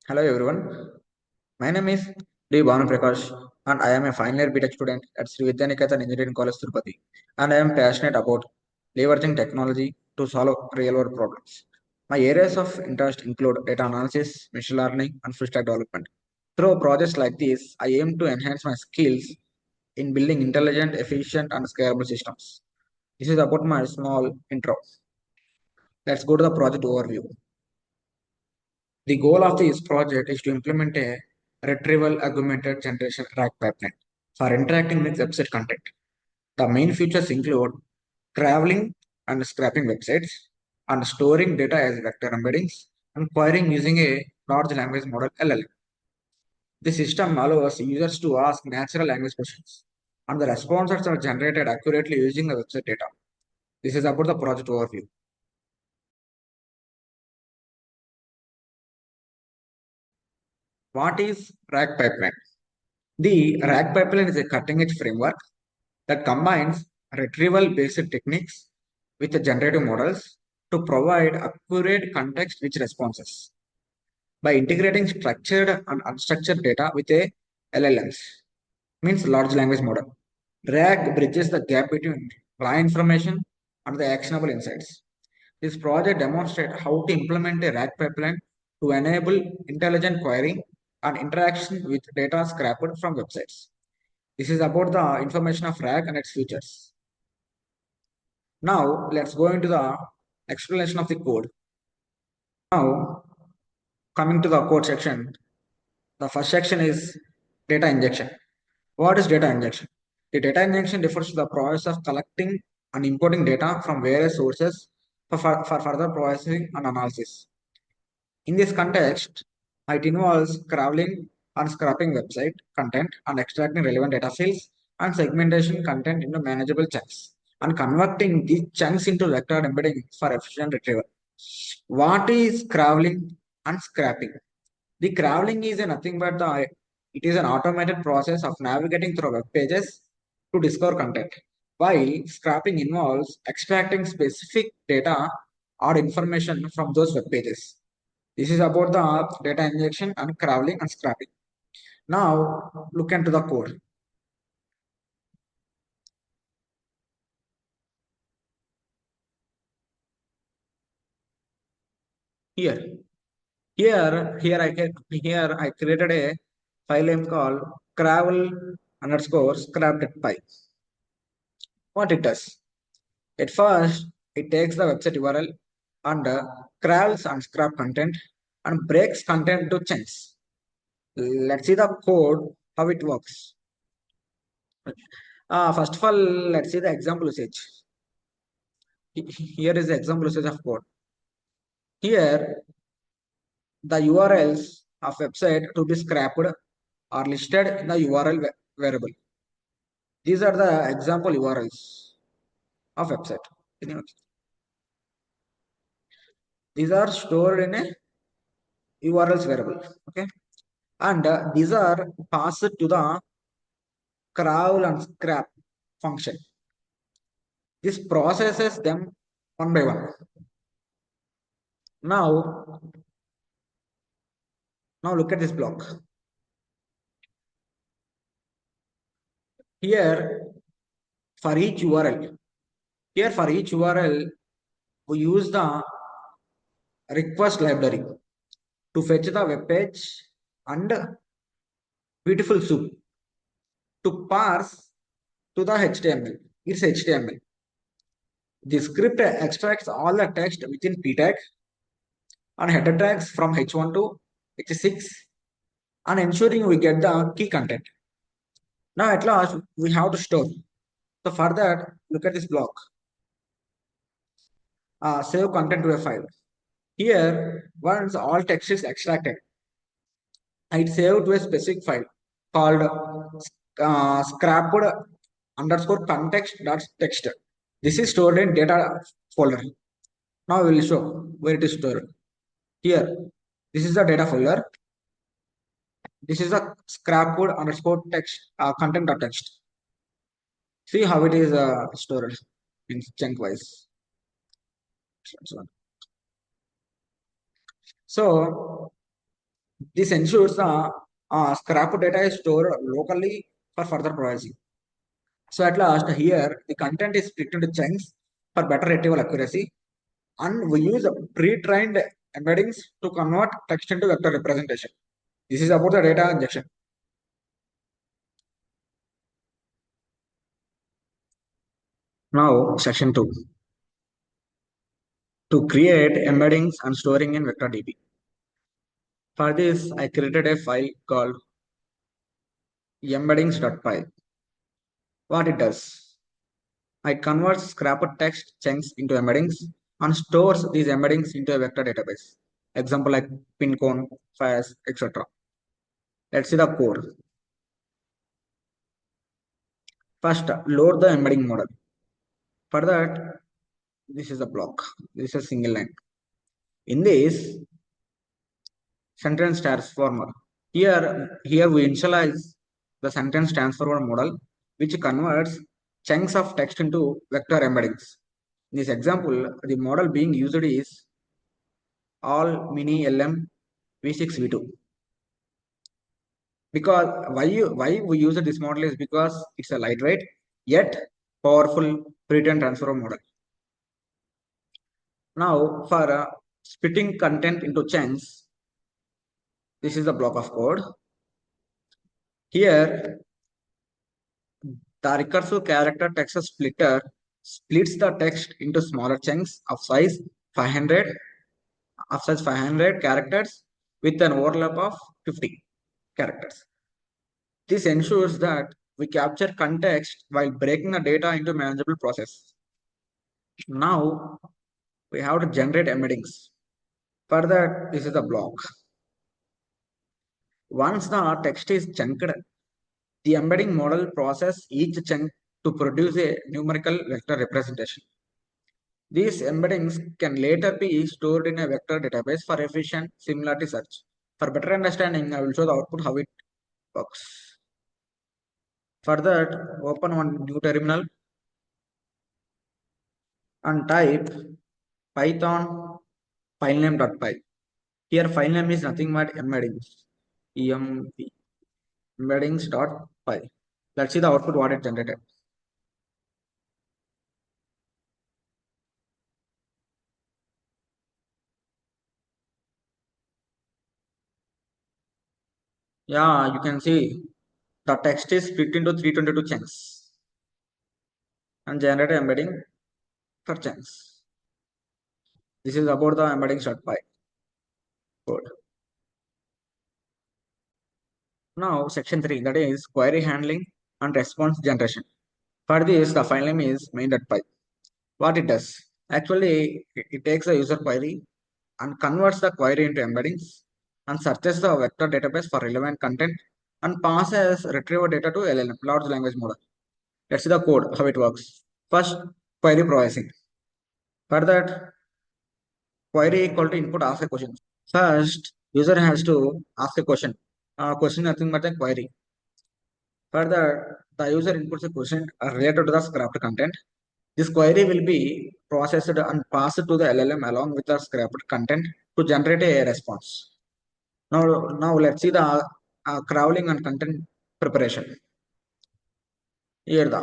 Hello everyone, my name is D. Bhanu Prakash and I am a final year BTech student at Sri Vidyanikethan Engineering College Tirupati and I am passionate about leveraging technology to solve real world problems. My areas of interest include data analysis, machine learning and full stack development. Through projects like this, I aim to enhance my skills in building intelligent, efficient and scalable systems. This is about my small intro. Let's go to the project overview. The goal of this project is to implement a retrieval-augmented generation RAG pipeline for interacting with website content. The main features include traveling and scraping websites, and storing data as vector embeddings, and querying using a large language model LLM. The system allows users to ask natural language questions, and the responses are generated accurately using the website data. This is about the project overview. What is RAG pipeline? The RAG pipeline is a cutting-edge framework that combines retrieval-based techniques with the generative models to provide accurate context-rich responses. By integrating structured and unstructured data with a LLMs, means large language model, RAG bridges the gap between raw information and the actionable insights. This project demonstrates how to implement a RAG pipeline to enable intelligent querying and interaction with data scraped from websites. This is about the information of RAG and its features. Now, let's go into the explanation of the code. Now, coming to the code section, the first section is data injection. What is data injection? The data injection refers to the process of collecting and importing data from various sources for further processing and analysis. In this context, it involves crawling and scraping website content and extracting relevant data fields and segmentation content into manageable chunks and converting these chunks into vector embedding for efficient retrieval. What is crawling and scraping? The crawling is nothing but it is an automated process of navigating through web pages to discover content, while scraping involves extracting specific data or information from those web pages. This is about the data injection and crawling and scrapping. Now look into the code. Here, here I created a file name called crawl underscore scrap.py. What it does? At first, it takes the website URL and crawls and scrap content and breaks content to chunks. Let's see the code how it works. First of all, let's see the example usage. Here is the example usage of code. Here, the URLs of website to be scrapped are listed in the URL variable. These are the example URLs of website. These are stored in a URLs variable. Okay, and these are passed to the crawl and scrap function. This processes them one by one. Now, now look at this block. Here, for each URL, we use the request library to fetch the web page and beautiful soup to parse to the HTML. It's HTML. The script extracts all the text within p tag and header tags from h1 to h6 and ensuring we get the key content. Now at last we have to store. So for that, look at this block. Save content to a file. Here, once all text is extracted, it saved to a specific file called scrapped underscore context.txt. This is stored in data folder. Now we will show where it is stored. Here, this is the data folder. This is the scrap code underscore text content.txt. See how it is stored in chunk wise. So This ensures the scrap data is stored locally for further processing. So at last, here the content is split into chunks for better retrieval accuracy, and we use pre-trained embeddings to convert text into vector representation. This is about the data ingestion. Now, section 2. To create embeddings and storing in vector DB. For this, I created a file called embeddings.py. What it does, it converts scraped text chunks into embeddings and stores these embeddings into a vector database. Example like pin cone, files, etc. Let's see the code. First, load the embedding model. For that, this is a block. This is a single line. In this, sentence transformer. Here we initialize the sentence transformer model, which converts chunks of text into vector embeddings. In this example, the model being used is all mini LM V6 V2. Because why we use this model is because it's a lightweight yet powerful pre-trained transformer model. Now for splitting content into chunks, this is the block of code. Here the recursive character text splitter splits the text into smaller chunks of size 500 characters with an overlap of 50 characters. This ensures that we capture context while breaking the data into manageable process. Now we have to generate embeddings. For that, this is the block. Once the text is chunked, the embedding model process each chunk to produce a numerical vector representation. These embeddings can later be stored in a vector database for efficient similarity search. For better understanding, I will show the output how it works. For that, open one new terminal and type python filename.py. Here filename is nothing but embeddings. Embeddings.py. Let's see the output what it generated. Yeah, you can see the text is split into 322 chunks and generate embedding for chunks. This is about the embeddings.py code. Now section 3, that is query handling and response generation. For this, the file name is main.py. What it does, actually it takes a user query and converts the query into embeddings and searches the vector database for relevant content and passes retrieval data to LLM, large language model. Let's see the code, how it works. First, query processing. For that, query equal to input ask a question. First, user has to ask a question. Question nothing but a query. Further, the user inputs a question related to the scrapped content. This query will be processed and passed to the LLM along with the scrapped content to generate a response. Now let's see the crawling and content preparation. Here the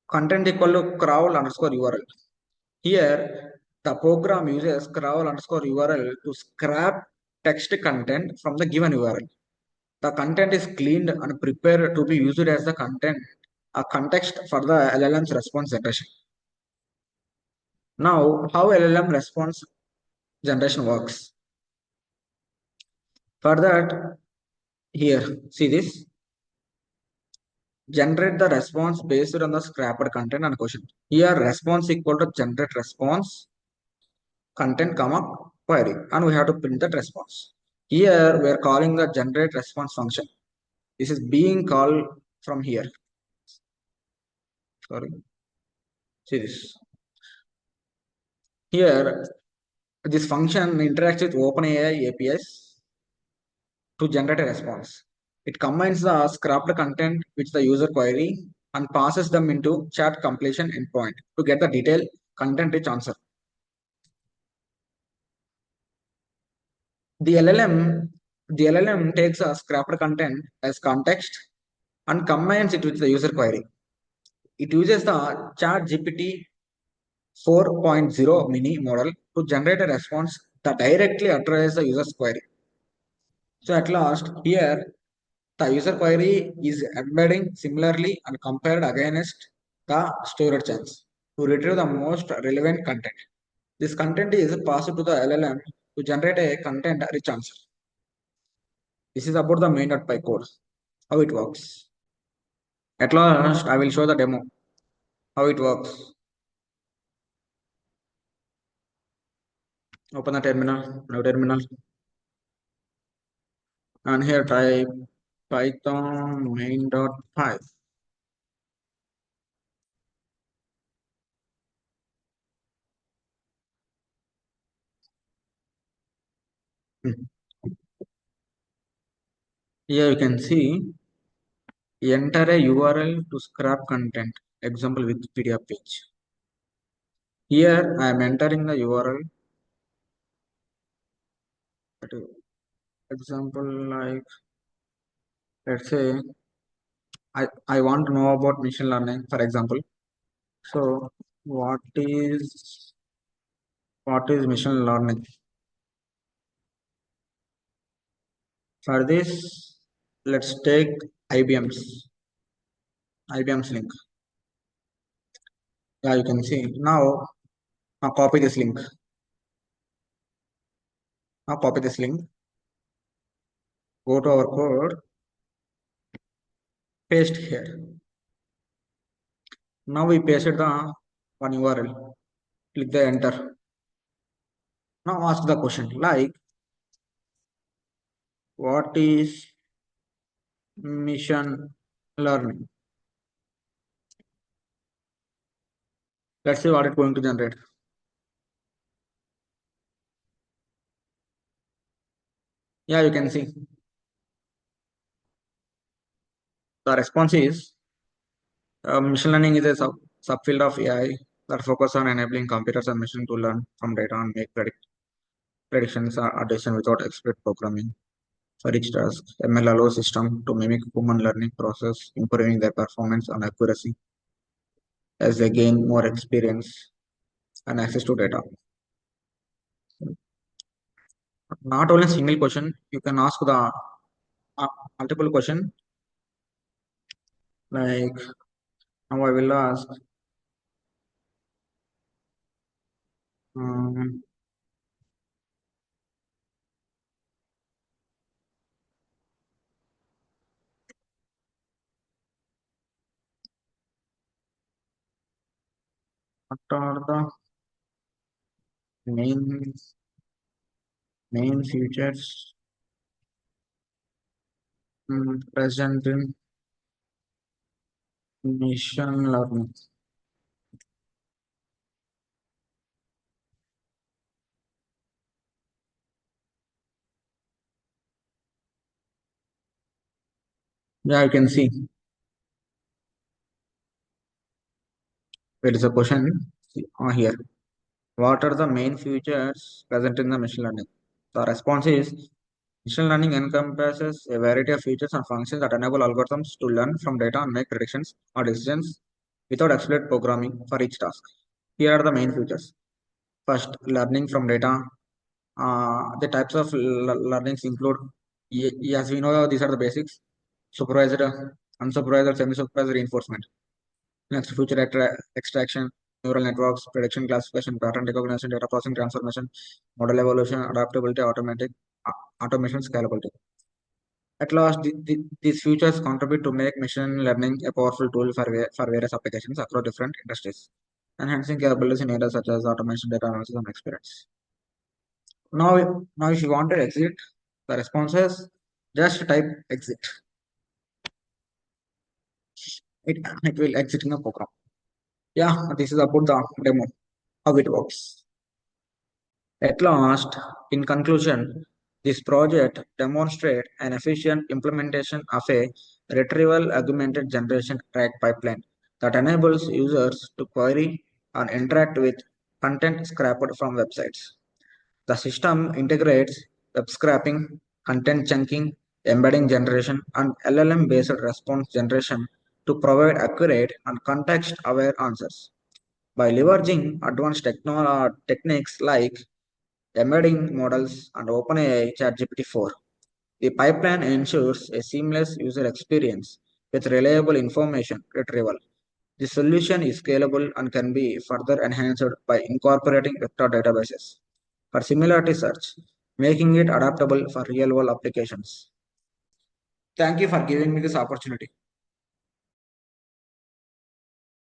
content equal to crawl underscore URL. Here the program uses crawl underscore URL to scrap text content from the given URL. The content is cleaned and prepared to be used as the content, a context for the LLM's response generation. Now, how LLM response generation works? For that, here, see this. Generate the response based on the scrapped content and question. Here, response equal to generate response, content, comma, query. And we have to print that response. Here, we are calling the generate response function. This is being called from here. Sorry. See this. Here, this function interacts with OpenAI APIs to generate a response. It combines the scrapped content with the user query and passes them into chat completion endpoint to get the detailed content rich answer. The LLM, the LLM takes a scrapped content as context and combines it with the user query. It uses the Chat GPT 4.0 mini model to generate a response that directly addresses the user's query. So at last, here the user query is embedding similarly and compared against the storage chance to retrieve the most relevant content. This content is passed to the LLM to generate a content rich answer. This is about the main.py code, how it works. At last, I will show the demo, how it works. Open the terminal, new terminal, and here type Python main.py. Hmm. Here you can see enter a URL to scrap content. Example Wikipedia page. Here I am entering the URL. Example like let's say I want to know about machine learning, for example. So what is machine learning? For this, let's take IBM's link. Yeah, you can see now. Now copy this link. Now copy this link. Go to our code. Paste here. Now we pasted the one URL. Click the enter. Now ask the question like what is machine learning? Let's see what it's going to generate. Yeah, you can see the response is machine learning is a subfield of AI that focus on enabling computers and machines to learn from data and make predictions or decisions without expert programming. For each task, ML allows system to mimic human learning process, improving their performance and accuracy as they gain more experience and access to data. Not only single question, you can ask the uh, multiple question. Like now, I will ask. Um, what are the main main features present in machine learning? Yeah, you can see there is a question here. What are the main features present in the machine learning? The response is machine learning encompasses a variety of features and functions that enable algorithms to learn from data and make predictions or decisions without explicit programming for each task. Here are the main features. First, learning from data. The types of learnings include, as we know, these are the basics: supervised, unsupervised, semi-supervised reinforcement. Next, feature extraction, neural networks, prediction classification, pattern recognition, data processing transformation, model evolution, adaptability, automation, scalability. At last, these features contribute to make machine learning a powerful tool for various applications across different industries, enhancing capabilities in areas such as automation, data analysis, and experience. Now, if you want to exit the responses, just type exit. It will exit in the program. Yeah, this is about the demo, how it works. At last, in conclusion, this project demonstrates an efficient implementation of a retrieval-augmented generation track pipeline that enables users to query and interact with content scraped from websites. The system integrates web scraping, content chunking, embedding generation, and LLM-based response generation to provide accurate and context-aware answers. By leveraging advanced techniques like embedding models and OpenAI ChatGPT 4, the pipeline ensures a seamless user experience with reliable information retrieval. The solution is scalable and can be further enhanced by incorporating vector databases for similarity search, making it adaptable for real world applications. Thank you for giving me this opportunity.